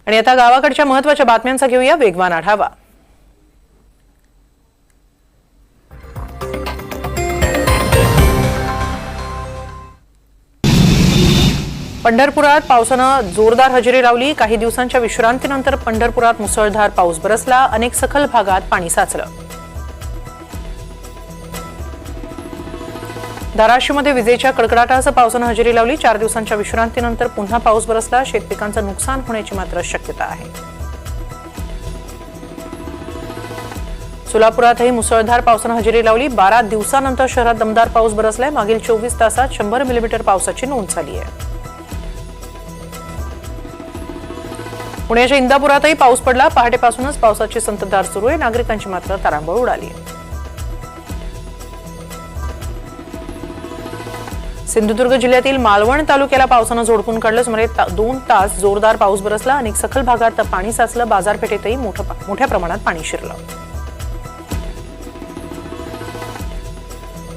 आणि आता गावाकडच्या महत्त्वाच्या बातम्यांचा घेऊया वेगवान आढावा। पंढरपुरात पावसानं जोरदार हजेरी लावली। काही दिवसांच्या विश्रांतीनंतर पंढरपुरात मुसळधार पाऊस बरसला। अनेक सखल भागात पाणी साचलं। धाराशिवमध्ये विजेच्या कडकडाटासह पावसानं हजेरी लावली। 4 दिवसांच्या विश्रांतीनंतर पुन्हा पाऊस बरसला। शेतपिकांचं नुकसान होण्याची मात्र शक्यता आहे। सोलापुरातही मुसळधार पावसानं हजेरी लावली। 12 दिवसांनंतर शहरात दमदार पाऊस बरसलाय। मागील 24 तासात 100 मिलीमीटर पावसाची नोंद झाली आहे। पुण्याच्या इंदापुरातही पाऊस पडला। पहाटेपासूनच पावसाची संततधार सुरू आहे। नागरिकांची मात्र तारांबळ उडाली आहे। सिंधुदुर्ग जिल्ह्यातील मालवण तालुक्याला पावसानं झोडपून काढलं। सुमारे 2 तास जोरदार पाऊस बरसला। अनेक सखल भागात पाणी साचलं। बाजारपेठेतही मोठ्या प्रमाणात पाणी शिरलं।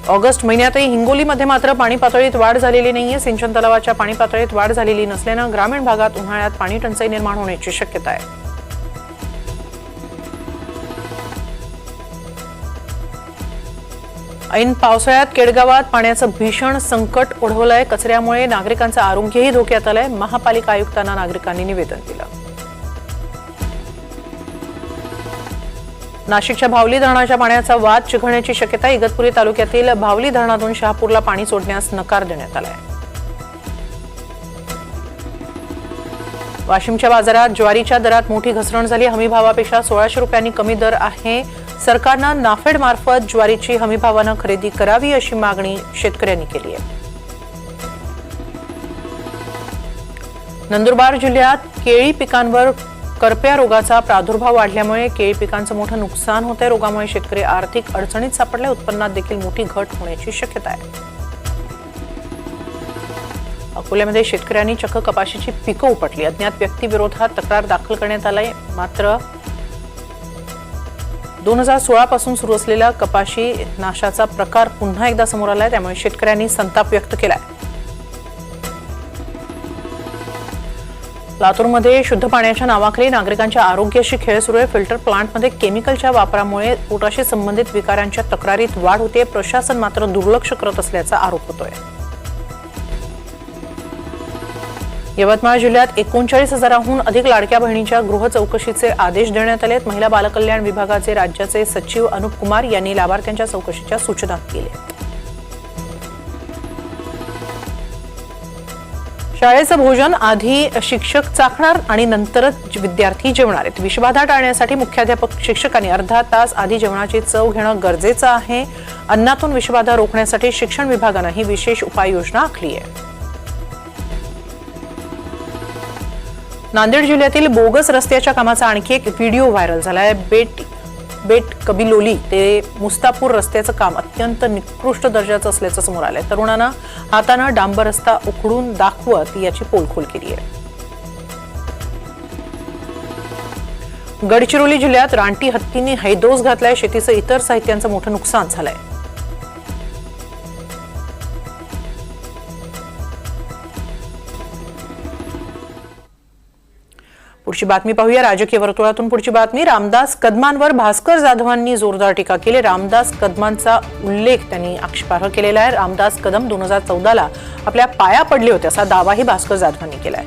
ऑगस्ट महिन्यातही हिंगोलीमध्ये मात्र पाणी पातळीत वाढ झालेली नाहीये। सिंचन तलावाच्या पाणी पातळीत वाढ झालेली नसल्यानं ग्रामीण भागात उन्हाळ्यात पाणी टंचाई निर्माण होण्याची शक्यता आहे। ऐन पावसाळ्यात केडगावात पाण्याचं भीषण संकट ओढवलंय। कचऱ्यामुळे नागरिकांचं आरोग्यही धोक्यात आलंय। महापालिका आयुक्तांना नागरिकांनी निवेदन दिलं। नाशिकच्या भावली धरणाच्या पाण्याचा वाद चिघळण्याची शक्यता। इगतपुरी तालुक्यातील भावली धरणातून शहापूरला पाणी सोडण्यास नकार देण्यात आलाय। वाशिमच्या बाजारात ज्वारीच्या दरात मोठी घसरण झाली। हमीभावापेक्षा 1600 रुपयांनी कमी दर आहे। सरकारनं नाफेड मार्फत ज्वारीची हमीभावानं खरेदी करावी अशी मागणी शेतकऱ्यांनी केली आहे। नंदुरबार जिल्ह्यात केळी पिकांवर करप्या रोगाचा प्रादुर्भाव वाढल्यामुळे केळी पिकांचं मोठं नुकसान होतंय। रोगामुळे शेतकरी आर्थिक अडचणीत सापडले। उत्पन्नात देखील मोठी घट होण्याची शक्यता आहे। अकोल्यामध्ये शेतकऱ्यांनी चक्क कपाशीची पिकं उपटली। अज्ञात व्यक्तीविरोधात तक्रार दाखल करण्यात आली। मात्र 2016 पासून सुरू असलेला कपाशी नाशाचा प्रकार पुन्हा एकदा समोर आलाय। त्यामुळे शेतकऱ्यांनी संताप व्यक्त केलाय। लातूरमध्ये शुद्ध पाण्याच्या नावाखाली नागरिकांच्या आरोग्याशी खेळ सुरू आहे। फिल्टर प्लांटमध्ये केमिकलच्या वापरामुळे पोटाशी संबंधित विकारांच्या तक्रारीत वाढ होते। प्रशासन मात्र दुर्लक्ष करत असल्याचा आरोप होतोय। यवतमाळ जिल्ह्यात 39,000हून अधिक लाडक्या बहिणींच्या गृह चौकशीचे आदेश देण्यात आले आहेत। महिला बालकल्याण विभागाचे राज्याचे सचिव अनुप कुमार यांनी लाभार्थ्यांच्या चौकशीच्या सूचना केल्या। शाळेचं भोजन आधी शिक्षक चाखणार आणि नंतरच विद्यार्थी जेवणार आहेत। विषबाधा टाळण्यासाठी मुख्याध्यापक शिक्षकांनी अर्धा तास आधी जेवणाची चव घेणं गरजेचं आहे। अन्नातून विषबाधा रोखण्यासाठी शिक्षण विभागानं ही विशेष उपाययोजना आखली आहे। नांदेड जिल्ह्यातील बोगस रस्त्याच्या कामाचा आणखी एक व्हिडिओ व्हायरल झालाय। बेट कबिलोली ते मुस्तापूर रस्त्याचं काम अत्यंत निकृष्ट दर्जाचं असल्याचं समोर आलंय। तरुणानं हातानं डांबर रस्ता उखडून दाखवत याची पोलखोल केली आहे। गडचिरोली जिल्ह्यात रानटी हत्तीने हैदोस घातलाय। शेतीचं इतर साहित्यांचं मोठं नुकसान झालंय। पुढची बातमी पाहूया। राजकीय वर्तुळातून पुढची बातमी। रामदास कदमांवर भास्कर जाधवांनी जोरदार टीका केली। रामदास कदमांचा उल्लेख त्यांनी आक्षेपार्ह केलेला आहे। रामदास कदम 2014ला आपल्या पाया पडले होते असा दावाही भास्कर जाधवांनी केलाय।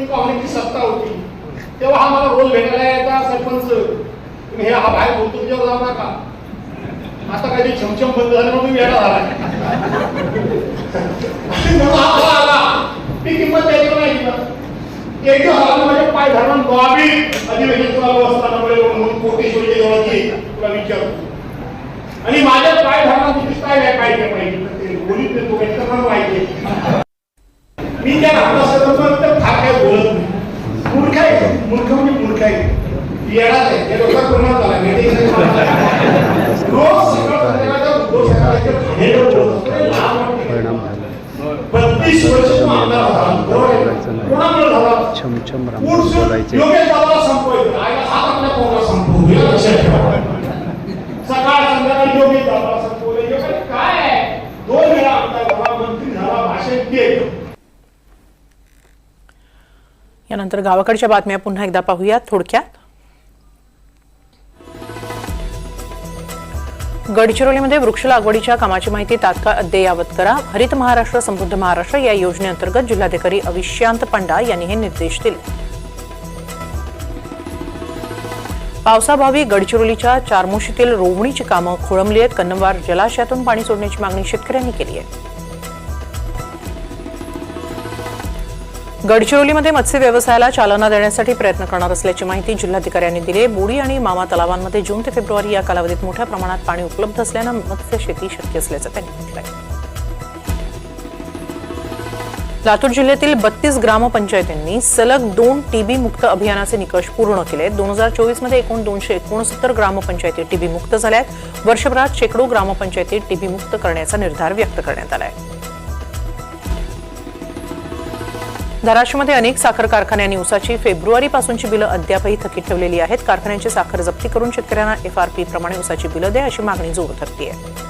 काँग्रेसची सत्ता होती तेव्हा आम्हाला रोल भेटायला यायचा सरपंच तुम्ही हा बाहेर बोलतो तुझ्यावर जाऊ नका। आता कधी छमछम बंद झालं म्हणून वेळा झाला आला ती किंमत द्यायची नाही। एक माझे पाय धरून बाबी अधिवेशन चालू असताना म्हणून कोटेश्वरीच्या जवळ तुला विचारतो आणि माझ्या पाय धरणार तुम्ही काय पाहिजे पाहिजे बोलीत तो व्यक्त पाहिजे। मी त्या रामदास काय बोलत नाही। मूर्ख आहे। मूर्ख म्हणजे मूर्ख आहे। येणार आहे हे लोक पूर्ण झाला रोज सकाळ 32 वर्ष आमदार झाला कोणामुळे झाला छमछम रामदास बोलायचे. योगेश दादाला संपवायचं आयला हा आपल्या पोराला संपवूया लक्षात ठेवा. सकाळ संध्याकाळी योगेश दादाला संपवलं. योगेश काय आहे 2 वेळा आमदार झाला, मंत्री झाला, भाषण केलं. यानंतर गावाकडच्या बातम्या पुन्हा एकदा पाहूयात थोडक्यात. गडचिरोलीमध्ये वृक्ष लागवडीच्या कामाची माहिती तात्काळ अद्ययावत करा. हरित महाराष्ट्र समृद्ध महाराष्ट्र या योजनेअंतर्गत जिल्हाधिकारी अविश्रांत पंडा यांनी हे निर्देश दिले. पावसाभावी गडचिरोलीच्या चारमोशीतील रोवणीची कामं खोळंबली आहेत. कन्नमवार जलाशयातून पाणी सोडण्याची मागणी शेतकऱ्यांनी केली आहे. गडचिरोलीमध्ये मत्स्य व्यवसायाला चालना देण्यासाठी प्रयत्न करणार असल्याची माहिती जिल्हाधिकाऱ्यांनी दिली. बोडी आणि मामा तलावांमध्ये जून ते फेब्रुवारी या कालावधीत मोठ्या प्रमाणात पाणी उपलब्ध असल्यानं मत्स्य शेती शक्य असल्याचं त्यांनी म्हटलंय. लातूर जिल्ह्यातील 32 ग्रामपंचायतींनी सलग 2 टीबी मुक्त अभियानाचे निकष पूर्ण केले. 2024 मध्ये एकूण 269 ग्रामपंचायती टीबी मुक्त झाल्या आहेत. वर्षभरात शेकडो ग्रामपंचायती टीबी मुक्त करण्याचा निर्धार व्यक्त करण्यात आला आहे. धाराशिवमध्ये अनेक साखर कारखान्यांनी ऊसाची फेब्रुवारीपासूनची बिलं अद्यापही थकीत ठेवलेली आहेत. कारखान्यांची साखर जप्ती करून शेतकऱ्यांना एफआरपी प्रमाणे ऊसाची बिलं द्या अशी मागणी जोर धरते आहे.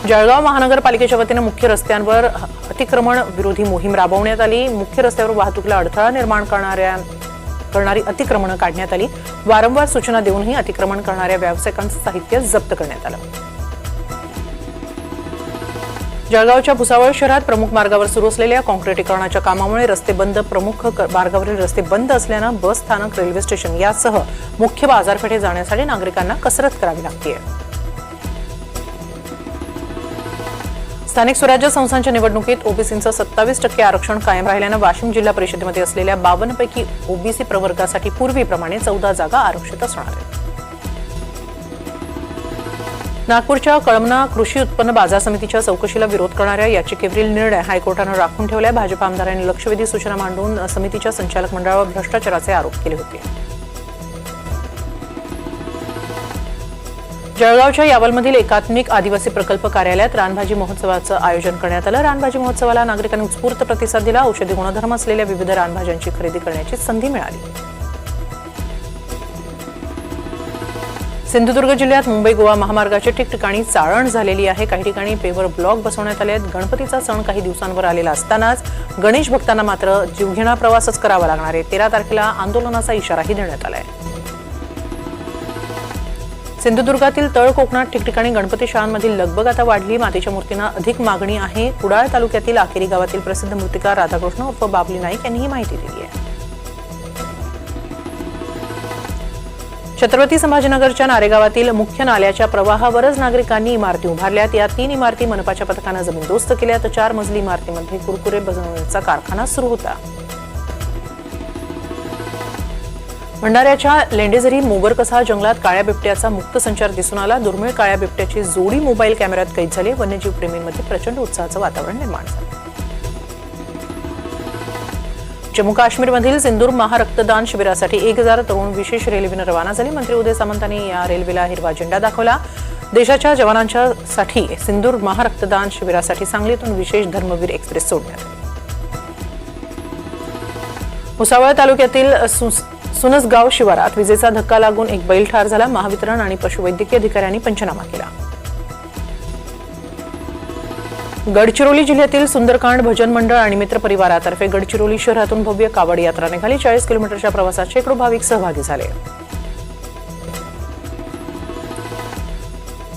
जळगाव महानगरपालिकेच्या वतीनं मुख्य रस्त्यांवर अतिक्रमण विरोधी मोहीम राबवण्यात आली. मुख्य रस्त्यावर वाहतुकीला अडथळा निर्माण करणारी अतिक्रमणं काढण्यात आली. वारंवार सूचना देऊनही अतिक्रमण करणाऱ्या व्यावसायिकांचं साहित्य जप्त करण्यात आलं. जळगावच्या भुसावळ शहरात प्रमुख मार्गावर सुरू असलेल्या काँक्रिटीकरणाच्या कामामुळे रस्ते बंद. प्रमुख मार्गावरील रस्ते बंद असल्यानं बस स्थानक, रेल्वे स्टेशन यासह मुख्य बाजारपेठेत जाण्यासाठी नागरिकांना कसरत करावी लागते. स्थानिक स्वराज्य संस्थांच्या निवडणुकीत ओबीसींचं 27% आरक्षण कायम राहिल्यानं वाशिम जिल्हा परिषदेमध्ये असलेल्या 52 पैकी ओबीसी प्रवर्गासाठी पूर्वीप्रमाणे 14 जागा आरक्षित असणार आहेत. नागपूरच्या कळमना कृषी उत्पन्न बाजार समितीच्या चौकशीला विरोध करणाऱ्या याचिकेवरील निर्णय हायकोर्टानं राखून ठेवलाय. भाजप आमदारांनी लक्षवेधी सूचना मांडून समितीच्या संचालक मंडळावर भ्रष्टाचाराचे आरोप केले होते. जळगावच्या यावलमधील एकात्मिक आदिवासी प्रकल्प कार्यालयात रानभाजी महोत्सवाचं आयोजन करण्यात आलं. रानभाजी महोत्सवाला नागरिकांनी उत्स्फूर्त प्रतिसाद दिला. औषधी गुणधर्म असलेल्या विविध रानभाज्यांची खरेदी करण्याची संधी मिळाली. सिंधुदुर्ग जिल्ह्यात मुंबई गोवा महामार्गाच्या ठिकठिकाणी चाळण झालेली आहे. काही ठिकाणी पेवर ब्लॉक बसवण्यात आले आहेत. गणपतीचा सण काही दिवसांवर आलेला असतानाच गणेश भक्तांना मात्र जीवघेणा प्रवासच करावा लागणार आहे. 13 तारखेला आंदोलनाचा इशाराही देण्यात आलाय. सिंधुदुर्गातील तळ कोकणात ठिकठिकाणी गणपती शाळांमधील लगबग आता वाढली. मातीच्या मूर्तींना अधिक मागणी आहे. कुडाळ तालुक्यातील आकेरी गावातील प्रसिद्ध मूर्तिकार राधाकृष्ण उर्फ बाबली नाईक यांनी ही माहिती दिली आहे. छत्रपती संभाजीनगरच्या नारेगावातील मुख्य नाल्याच्या प्रवाहावरच नागरिकांनी इमारती उभारल्यात. या 3 इमारती मनपाच्या पथकानं जमीनदोस्त केल्या. तर 4 मजली इमारतीमध्ये कुरकुरे बनवण्याचा कारखाना सुरू होता. भंडाऱ्याच्या लेंडेझरी मोगरकसा जंगलात काळ्या बिबट्याचा मुक्त संचार दिसून आला. दुर्मिळ काळ्या बिबट्याची जोडी मोबाईल कॅमेऱ्यात कैद झाली. वन्यजीव प्रेमींमध्ये प्रचंड उत्साहाचं वातावरण निर्माण झालं. जम्मू काश्मीरमधील सिंदूर महारक्तदान शिबिरासाठी 1000 तरुण विशेष रेल्वेनं रवाना झाली. मंत्री उदय सामंतांनी या रेल्वेला हिरवा झेंडा दाखवला. देशाच्या जवानांच्यासाठी सिंदूर महारक्तदान शिबिरासाठी सांगलीतून विशेष धर्मवीर एक्सप्रेस सोडण्यात आली. भुसावळ तालुक्यातील सुनसगाव शिवारात विजेचा धक्का लागून एक बैल ठार झाला. महावितरण आणि पशुवैद्यकीय अधिकाऱ्यांनी पंचनामा केला. गडचिरोली जिल्ह्यातील सुंदरकांड भजन मंडळ आणि मित्र परिवारातर्फे गडचिरोली शहरातून भव्य कावड यात्रा निघाली. 40 किलोमीटरच्या प्रवासात शेकडो भाविक सहभागी झाले.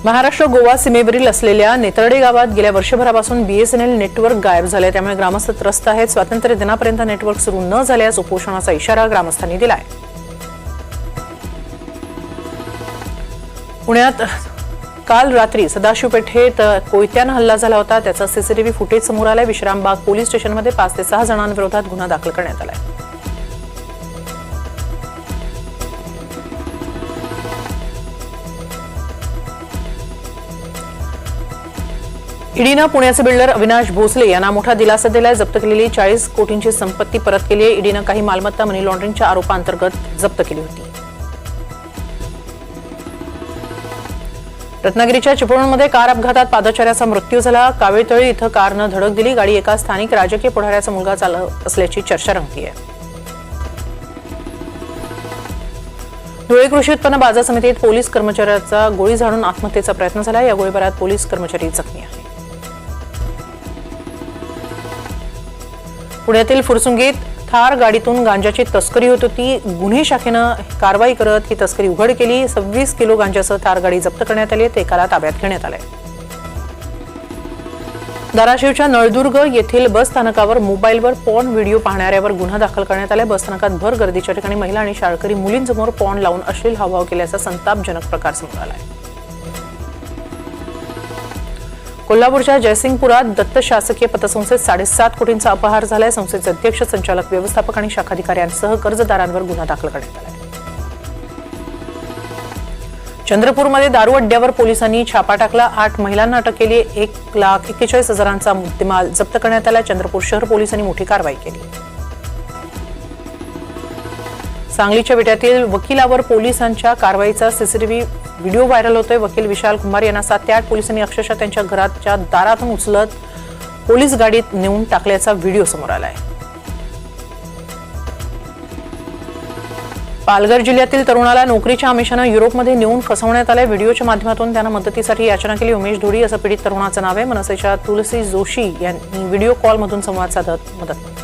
महाराष्ट्र गोवा सीमेवरील असलेल्या नेतर्डे गावात गेल्या वर्षभरापासून बीएसएनएल नेटवर्क गायब झाले. त्यामुळे ग्रामस्थ त्रस्त आहेत. स्वातंत्र्य दिनापर्यंत नेटवर्क सुरू न झाल्यास उपोषणाचा इशारा ग्रामस्थांनी दिलाय. पुण्यात काल रात्री सदाशिवपेठेत कोयत्यानं हल्ला झाला होता. त्याचा सीसीटीव्ही फुटेज समोर आलाय. विश्रामबाग पोलीस स्टेशनमध्ये 5 ते 6 जणांविरोधात गुन्हा दाखल करण्यात आलाय. ईडीनं पुण्याचे बिल्डर अविनाश भोसले यांना मोठा दिलासा दिलाय. जप्त केलेली 40 कोटींची संपत्ती परत केली आहे. ईडीनं काही मालमत्ता मनी लॉन्ड्रिंगच्या आरोपांतर्गत जप्त केली होती. रत्नागिरीच्या चिपळूणमध्ये कार अपघातात पादचाऱ्याचा मृत्यू झाला. कावेळतळी इथं कारनं धडक दिली. गाडी एका स्थानिक राजकीय पुढाऱ्याचा मुलगा चालवत असल्याची चर्चा रंगतीये. धुळे कृषी उत्पन्न बाजार समितीत पोलीस कर्मचाऱ्याचा गोळी झाडून आत्महत्येचा प्रयत्न झाला. या गोळीबारात पोलीस कर्मचारी जखमी आहे. पुण्यातील फुरसुंगीत थार गाडीतून गांजाची तस्करी होत होती. गुन्हे शाखेनं कारवाई करत ही तस्करी उघड केली. 26 किलो गांजासह थार गाडी जप्त करण्यात आली. ते एकाला ताब्यात घेण्यात आले. धाराशिवच्या नळदुर्ग येथील बस स्थानकावर मोबाईलवर पॉर्न व्हिडिओ पाहणाऱ्यावर गुन्हा दाखल करण्यात आला. बस स्थानकात भर गर्दीच्या ठिकाणी महिला आणि शाळकरी मुलींसमोर पॉर्न लावून अश्लील हावभाव केल्याचा संतापजनक प्रकार समोर आला आहे. कोल्हापूरच्या जयसिंगपुरात दत्त शासकीय पतसंस्थेत 7.5 कोटींचा अपहार झालाय. संस्थेचे अध्यक्ष, संचालक, व्यवस्थापक आणि शाखाधिकाऱ्यांसह कर्जदारांवर गुन्हा दाखल करण्यात आला. चंद्रपूरमध्ये दारू अड्ड्यावर पोलिसांनी छापा टाकला. 8 महिलांना अटक केली. 1,41,000चा मुद्देमाल जप्त करण्यात आला. चंद्रपूर शहर पोलिसांनी मोठी कारवाई केली. सांगलीच्या विट्यातील वकिलावर पोलिसांच्या कारवाईचा सीसीटीव्ही व्हिडिओ व्हायरल होतोय. वकील विशाल कुमार यांना 7 ते 8 पोलिसांनी अक्षरशः त्यांच्या घराच्या दारातून उचलत पोलीस गाडीत नेऊन टाकल्याचा व्हिडिओ समोर आलाय. पालघर जिल्ह्यातील तरुणाला नोकरीच्या आमिषानं युरोपमध्ये नेऊन फसवण्यात आलंय. व्हिडिओच्या माध्यमातून त्यानं मदतीसाठी याचना केली. उमेश धोडी असं पीडित तरुणाचं नाव आहे. मनसेच्या तुलसी जोशी यांनी व्हिडिओ कॉलमधून संवाद साधत मदत केली.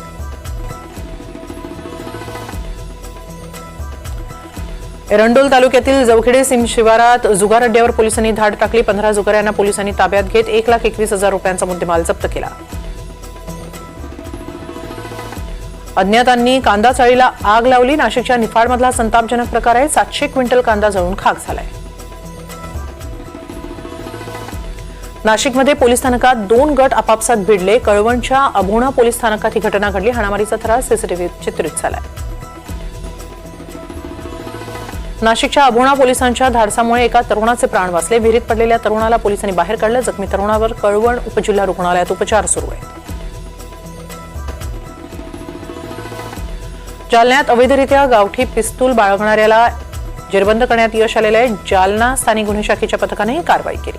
एरंडोल तालुक्यातील जवखेडे सीम शिवारात जुगार अड्ड्यावर पोलिसांनी धाड टाकली. 15 जुगाऱ्यांना पोलिसांनी ताब्यात घेत 1,21,000 रुपयांचा मुद्देमाल जप्त केला. अज्ञातांनी कांदा चाळीला आग लावली. नाशिकच्या निफाडमधला संतापजनक प्रकार आहे. 700 क्विंटल कांदा जळून खाक झालाय. नाशिकमध्ये पोलीस स्थानकात 2 गट आपापसात भिडले. कळवणच्या अभोणा पोलीस स्थानकात ही घटना घडली. हाणामारीचा थरार सीसीटीव्हीत चित्रित झालाय. नाशिकच्या अभोणा पोलिसांच्या धाडसामुळे एका तरुणाचे प्राण वाचले. विहिरीत पडलेल्या तरुणाला पोलिसांनी बाहेर काढलं. जखमी तरुणावर कळवण उपजिल्हा रुग्णालयात उपचार सुरू आहेत. जालन्यात अवैधरित्या गावठी पिस्तूल बाळगणाऱ्याला जेरबंद करण्यात यश आलेलं आहे. जालना स्थानिक गुन्हे शाखेच्या पथकाने ही कारवाई केली.